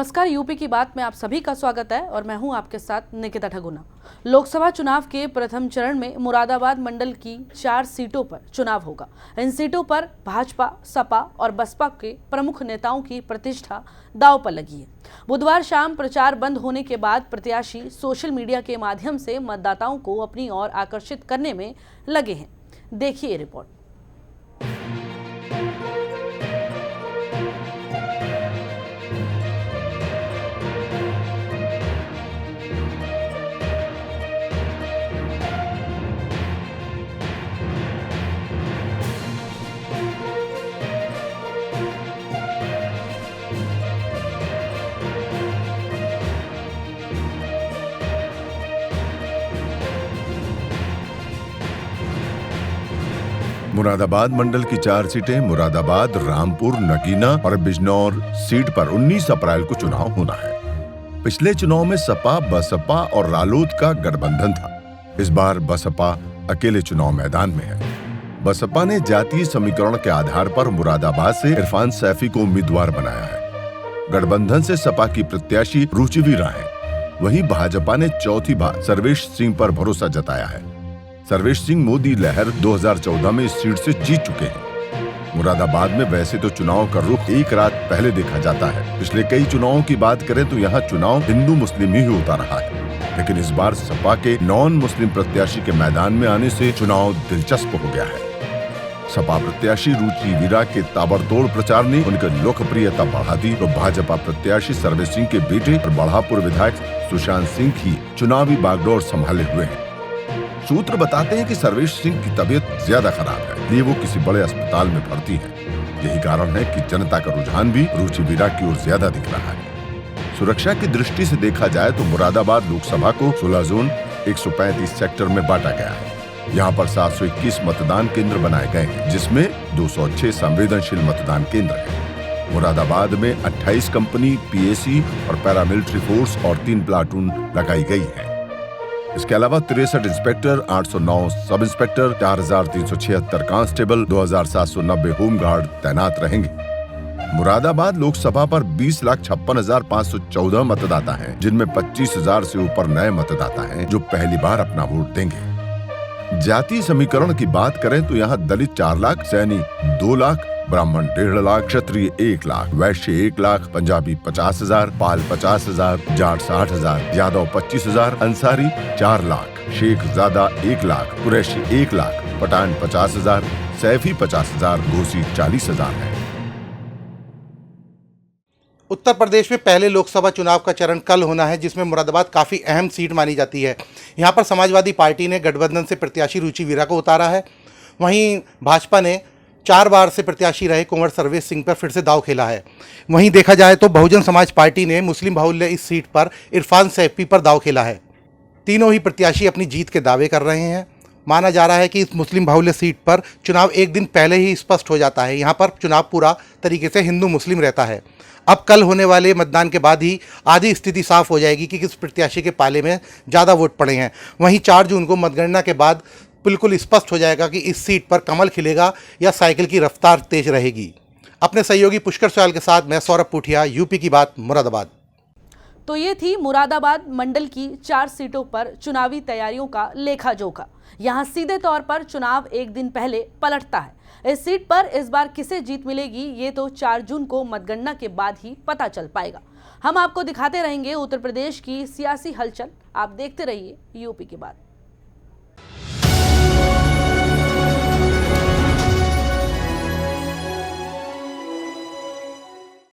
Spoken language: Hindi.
नमस्कार, यूपी की बात में आप सभी का स्वागत है और मैं हूं आपके साथ निकिता ठगुना। लोकसभा चुनाव के प्रथम चरण में मुरादाबाद मंडल की 4 सीटों पर चुनाव होगा। इन सीटों पर भाजपा, सपा और बसपा के प्रमुख नेताओं की प्रतिष्ठा दांव पर लगी है। बुधवार शाम प्रचार बंद होने के बाद प्रत्याशी सोशल मीडिया के माध्यम से मतदाताओं को अपनी ओर आकर्षित करने में लगे हैं। देखिए ये रिपोर्ट। मुरादाबाद मंडल की 4 सीटें मुरादाबाद, रामपुर, नगीना और बिजनौर सीट पर 19 अप्रैल को चुनाव होना है। पिछले चुनाव में सपा, बसपा और रालोद का गठबंधन था। इस बार बसपा अकेले चुनाव मैदान में है। बसपा ने जातीय समीकरण के आधार पर मुरादाबाद से इरफान सैफी को उम्मीदवार बनाया है। गठबंधन से सपा की प्रत्याशी रुचिवीरा है। वहीं भाजपा ने चौथी बार सर्वेश सिंह पर भरोसा जताया है। सर्वेश सिंह मोदी लहर 2014 में इस सीट से जीत चुके हैं। मुरादाबाद में वैसे तो चुनाव का रुख एक रात पहले देखा जाता है। पिछले कई चुनावों की बात करें तो यहाँ चुनाव हिंदू मुस्लिम ही होता रहा है, लेकिन इस बार सपा के नॉन मुस्लिम प्रत्याशी के मैदान में आने से चुनाव दिलचस्प हो गया है। सपा प्रत्याशी रुचिवीरा के ताबड़तोड़ प्रचार ने उनकी लोकप्रियता बढ़ा दी तो भाजपा प्रत्याशी सर्वेश सिंह के बेटे और बढ़ापुर विधायक सुशांत सिंह ही चुनावी बागडोर संभाले हुए हैं। सूत्र बताते हैं कि सर्वेश सिंह की तबीयत ज्यादा खराब है, इसलिए वो किसी बड़े अस्पताल में भर्ती है। यही कारण है कि जनता का रुझान भी रुचिवीरा की ओर ज्यादा दिख रहा है। सुरक्षा की दृष्टि से देखा जाए तो मुरादाबाद लोकसभा को 16 जोन 135 सेक्टर में बांटा गया है। यहाँ पर 721 मतदान केंद्र बनाए गए हैं, जिसमें 206 संवेदनशील मतदान केंद्र हैं। मुरादाबाद में 28 कंपनी, पीएसी और पैरामिलिट्री फोर्स और 3 प्लाटून लगाई गई है। इसके अलावा 63 inspector, 809 sub inspector, 4376 constable, 2790 home guard तैनात रहेंगे। मुरादाबाद लोकसभा पर 20,56,514 मतदाता हैं, जिनमें 25,000 से ऊपर नए मतदाता हैं जो पहली बार अपना वोट देंगे। जातीय समीकरण की बात करें तो यहाँ दलित 4 लाख, सैनी 2 लाख, ब्राह्मण 1.5 लाख, क्षत्रिय 1 लाख, वैश्य 1 लाख, पंजाबी 50,000, पाल 50,000, जाट 60,000, यादव 25,000, अंसारी 4 लाख, शेख ज़ादा 1 लाख, कुरैशी 1 लाख, पठान 50,000, सैफी 50,000, घोसी 40,000 है। उत्तर प्रदेश में पहले लोकसभा चुनाव का चरण कल होना है, जिसमें मुरादाबाद काफ़ी अहम सीट मानी जाती है। यहाँ पर समाजवादी पार्टी ने गठबंधन से प्रत्याशी रुचिवीरा को उतारा है। वहीं भाजपा ने 4 बार से प्रत्याशी रहे कुंवर सर्वेश सिंह पर फिर से दांव खेला है। वहीं देखा जाए तो बहुजन समाज पार्टी ने मुस्लिम बाहुल्य इस सीट पर इरफान सैफी पर दांव खेला है। तीनों ही प्रत्याशी अपनी जीत के दावे कर रहे हैं। माना जा रहा है कि इस मुस्लिम बाहुल्य सीट पर चुनाव एक दिन पहले ही स्पष्ट हो जाता है। यहाँ पर चुनाव पूरा तरीके से हिंदू मुस्लिम रहता है। अब कल होने वाले मतदान के बाद ही आधी स्थिति साफ हो जाएगी कि किस प्रत्याशी के पाले में ज़्यादा वोट पड़े हैं। वहीं 4 जून को मतगणना के बाद बिल्कुल स्पष्ट हो जाएगा कि इस सीट पर कमल खिलेगा या साइकिल की रफ्तार तेज रहेगी। अपने सहयोगी पुष्कर सयाल के साथ मैं सौरभ पुठिया, यूपी की बात, मुरादाबाद। तो ये थी मुरादाबाद मंडल की 4 सीटों पर चुनावी तैयारियों का लेखा जोखा। यहाँ सीधे तौर पर चुनाव एक दिन पहले पलटता है। इस सीट पर इस बार किसे जीत मिलेगी ये तो 4 जून को मतगणना के बाद ही पता चल पाएगा। हम आपको दिखाते रहेंगे उत्तर प्रदेश की सियासी हलचल। आप देखते रहिए यूपी की बात।